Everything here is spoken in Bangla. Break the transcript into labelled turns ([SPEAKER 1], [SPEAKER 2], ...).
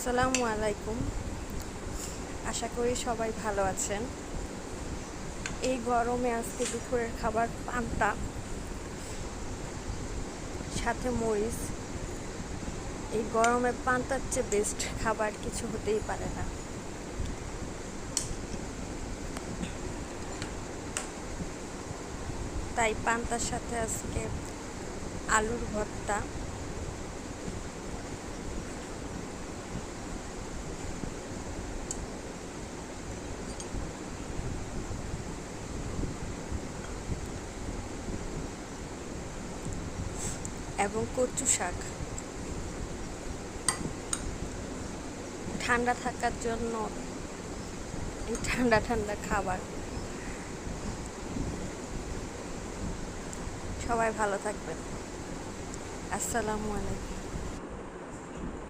[SPEAKER 1] আসসালামু আলাইকুম। আশা করি সবাই ভালো আছেন। এই গরমে আজকে দুপুরের খাবার পান্তা, সাথে মরিচ। এই গরমে পান্তার চেয়ে বেস্ট খাবার কিছু হতেই পারে না। তাই পান্তার সাথে আজকে আলুর ভর্তা, এবং কচু শাক। ঠান্ডা থাকার জন্য এই ঠান্ডা ঠান্ডা খাবার। সবাই ভালো থাকবেন। আসসালামু আলাইকুম।